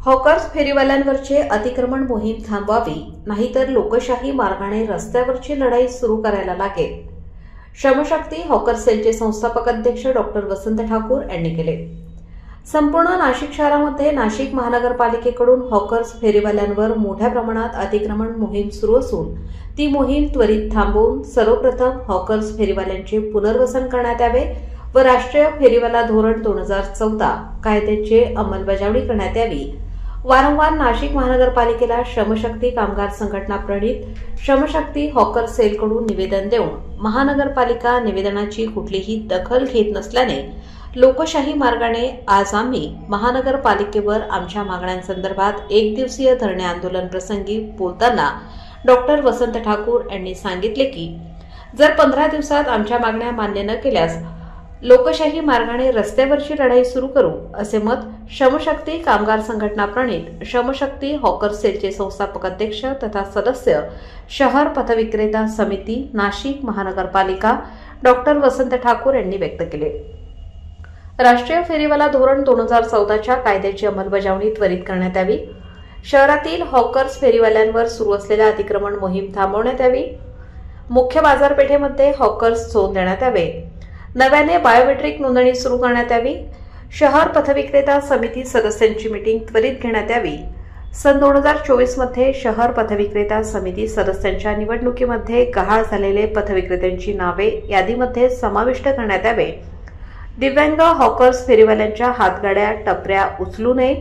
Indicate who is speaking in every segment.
Speaker 1: Hawkers फेरीवाल्यांवरचे अतिक्रमण मोहीम थांबवावी, नाहीतर लोकशाही मार्गाने रस्त्यावरची लढाई सुरू करायला लागेल. श्रमशक्ती हॉकर सेलचे संस्थापक अध्यक्ष डॉक्टर वसंत ठाकूर यांनी केले. संपूर्ण नाशिक शहरामध्ये नाशिक महानगरपालिकेकडून हॉकर्स फेरीवाल्यांवर मोठ्या प्रमाणात अतिक्रमण मोहीम सुरू असून ती मोहीम त्वरित थांबवून सर्वप्रथम हॉकर्स फेरीवाल्यांचे पुनर्वसन करण्यात यावे व राष्ट्रीय फेरीवाला धोरण 2014 कायद्याची अंमलबजावणी करण्यात यावी. वारंवार नाशिक महानगरपालिकेला श्रमशक्ती कामगार संघटना प्रणित श्रमशक्ती हॉकर सेलकडून निवेदन देऊन महानगरपालिका निवेदनाची कुठलीही दखल घेत नसल्याने लोकशाही मार्गाने आज आम्ही महानगरपालिकेवर आमच्या मागण्यांसंदर्भात एक दिवसीय धरणे आंदोलन प्रसंगी बोलताना डॉक्टर वसंत ठाकूर यांनी सांगितले की जर 15 दिवसात आमच्या मागण्या मान्य न केल्यास लोकशाही मार्गाने रस्त्यावरची लढाई सुरू करू, असे मत श्रमशक्ती कामगार संघटना प्रणित श्रमशक्ती हॉकर सेलचे संस्थापक अध्यक्ष तथा सदस्य शहर पथविक्रेता समिती नाशिक महानगरपालिका डॉक्टर वसंत ठाकूर यांनी व्यक्त केले. राष्ट्रीय फेरीवाला धोरण 2014च्या कायद्याची अंमलबजावणी त्वरित करण्यात यावी. शहरातील हॉकर्स फेरीवाल्यांवर सुरू असलेल्या अतिक्रमण मोहीम थांबवण्यात यावी. मुख्य बाजारपेठेमध्ये हॉकर्स झोन देण्यात यावे. नव्याने बायोमेट्रिक नोंदणी सुरू करण्यात यावी. शहर पथविक्रेता समिती सदस्यांची मीटिंग त्वरित घेण्यात यावी. सन 2024 मध्ये शहर पथविक्रेता समिती सदस्यांच्या निवडणुकीमध्ये गहाळ झालेले पथविक्रेत्यांची नावे यादीमध्ये समाविष्ट करण्यात यावे. दिव्यांग हॉकर्स फेरीवाल्यांच्या हातगाड्या टपऱ्या उचलू नये.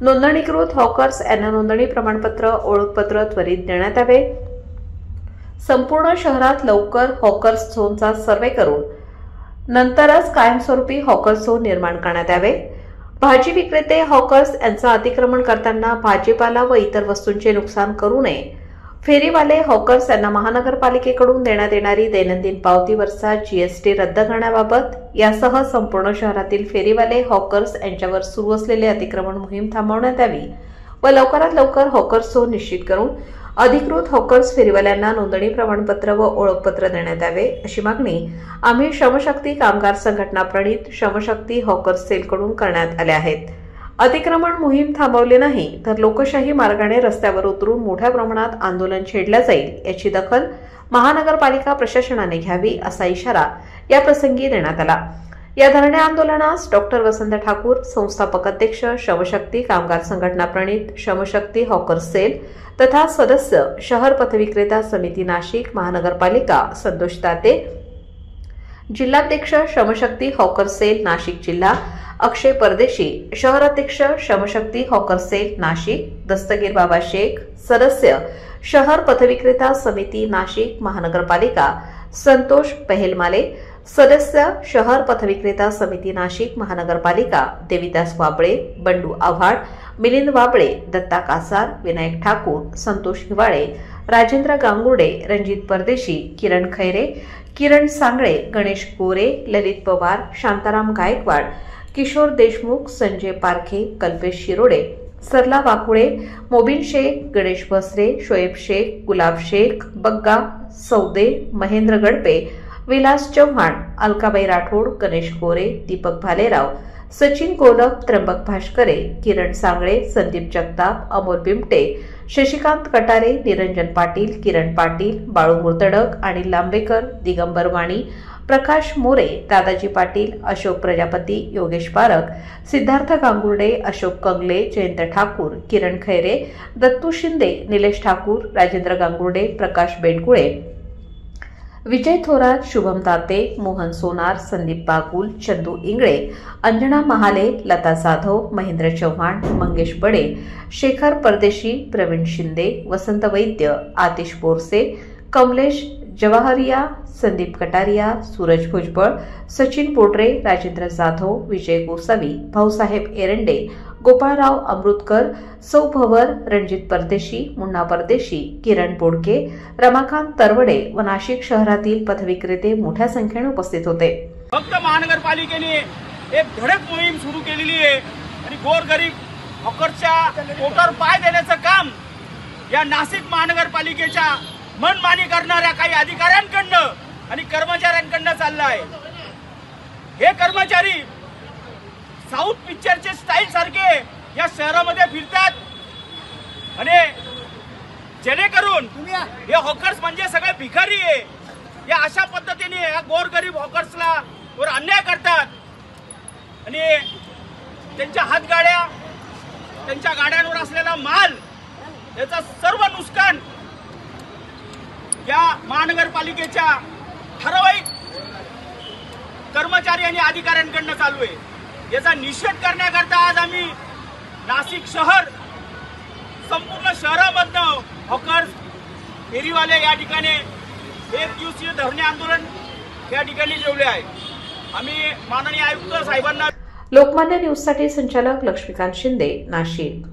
Speaker 1: नोंदणीकृत हॉकर्स यांना नोंदणी प्रमाणपत्र ओळखपत्र त्वरित देण्यात यावे. संपूर्ण शहरात लवकर हॉकर्स झोनचा सर्वे करून नंतरच कायमस्वरूपी हॉकर्स झोन निर्माण करण्यात यावे. भाजी विक्रेते हॉकर्स यांचं अतिक्रमण करताना भाजीपाला व इतर वस्तूंचे नुकसान करू नये. फेरीवाले हॉकर्स यांना महानगरपालिकेकडून देण्यात येणारी दैनंदिन पावतीवरचा जीएसटी रद्द करण्याबाबत यासह संपूर्ण शहरातील फेरीवाले हॉकर्स यांच्यावर सुरू असलेले अतिक्रमण मोहीम थांबवण्यात यावी व लवकरात लवकर हॉकर्स झोन निश्चित करून अधिकृत हॉकर्स फेरीवाल्यांना नोंदणी प्रमाणपत्र व ओळखपत्र देण्यात यावे, अशी मागणी आम्ही श्रमशक्ती कामगार संघटना प्रणित श्रमशक्ती हॉकर्स सेलकडून करण्यात आल्या आहेत. अतिक्रमण मोहीम थांबवली नाही तर लोकशाही मार्गाने रस्त्यावर उतरून मोठ्या प्रमाणात आंदोलन छेडलं जाईल, याची दखल महानगरपालिका प्रशासनाने घ्यावी, असा इशारा या प्रसंगी देण्यात आला. या धरणे आंदोलनास डॉक्टर वसंत ठाकूर संस्थापक अध्यक्ष श्रमशक्ती कामगार संघटना प्रणित श्रमशक्ती हॉकर सेल तथा सदस्य शहर पथविक्रेता समिती नाशिक महानगरपालिका संतोष ताते, जिल्हाध्यक्ष श्रमशक्ती हॉकर सेल नाशिक जिल्हा अक्षय परदेशी, शहर अध्यक्ष श्रमशक्ती हॉकर सेल नाशिक दस्तगीर बाबा शेख, सदस्य शहर पथविक्रेता समिती नाशिक महानगरपालिका संतोष पहेलमाले, सदस्य शहर पथविक्रेता समिती नाशिक महानगरपालिका देविदास वाबळे, बंडू आव्हाड, मिलिंद वाबळे, दत्ता कासार, विनायक ठाकूर, संतोष हिवाळे, राजेंद्र गांगुर्डे, रणजित परदेशी, किरण खैरे, किरण सांगळे, गणेश गोरे, ललित पवार, शांताराम गायकवाड, किशोर देशमुख, संजय पारखे, कल्पेश शिरोडे, सरला वाकुळे, मोबिन शेख, गणेश भसरे, शोएब शेख, गुलाब शेख, बग्गा सौदे, महेंद्र गडपे, विलास चव्हाण, अलकाबाई राठोड, गणेश गोरे, दीपक भालेराव, सचिन कोलप, त्र्यंबक भास्करे, किरण सांगळे, संदीप जगताप, अमोल बिमटे, शशिकांत कटारे, निरंजन पाटील, किरण पाटील, बाळू मुर्तडक आणि लांबेकर, दिगंबर वाणी, प्रकाश मोरे, दादाजी पाटील, अशोक प्रजापती, योगेश पारख, सिद्धार्थ गांगुर्डे, अशोक कंगले, जयंत ठाकूर, किरण खैरे, दत्तू शिंदे, निलेश ठाकूर, राजेंद्र गांगुर्डे, प्रकाश बेंडकुळे, विजय थोरात, शुभम ताते, मोहन सोनार, संदीप बागुल, चंदू इंगळे, अंजना महाले, लता जाधव, महेंद्र चव्हाण, मंगेश बडे, शेखर परदेशी, प्रवीण शिंदे, वसंत वैद्य, आतिश बोरसे, कमलेश जवाहरिया, संदीप कटारिया, सूरज भुजबळ, सचिन पोटरे, राजेंद्र जाधव, विजय गोसावी, भाऊसाहेब एरंडे, गोपाळराव अमृतकर, सौ भवर, रणजित परदेशी, मुन्ना परदेशी, किरण बोडके, रमाकांत तरवडे व नाशिक शहरातील पथविक्रेते मोठ्या संख्येने उपस्थित होते.
Speaker 2: फक्त महानगरपालिकेने एक धडक मोहीम सुरू केलेली आहे आणि गोरगरीब हॉकरच्या पोटावर पाय देण्याचं काम या नाशिक महानगरपालिकेच्या मनमानी करणाऱ्या काही अधिकाऱ्यांकडनं आणि कर्मचाऱ्यांकडनं चाललं आहे. हे कर्मचारी साऊथ पिक्चरचे स्टाईल सारखे या शहरामध्ये फिरतात आणि जेणेकरून हे हॉकर्स म्हणजे सगळे भिकारी आहे, या अशा पद्धतीने या गोरगरीब हॉकर्सला वर अन्याय करतात आणि त्यांच्या हातगाड्या, त्यांच्या गाड्यांवर असलेला माल याचा सर्व नुकसान या महानगरपालिकेच्या ठराविक कर्मचारी आणि अधिकाऱ्यांकडून चालू आहे। याचा निषेध करण्याकरता आज आम्ही नाशिक शहर, संपूर्ण शहरामधनं हॉकर्स, फेरीवाले या ठिकाणी एक दिवसीय धरणे आंदोलन या ठिकाणी ठेवले आहे। आम्ही माननीय आयुक्त साहेबांना
Speaker 1: लोकमान्य न्यूजसाठी संचालक लक्ष्मीकांत शिंदे, नाशिक।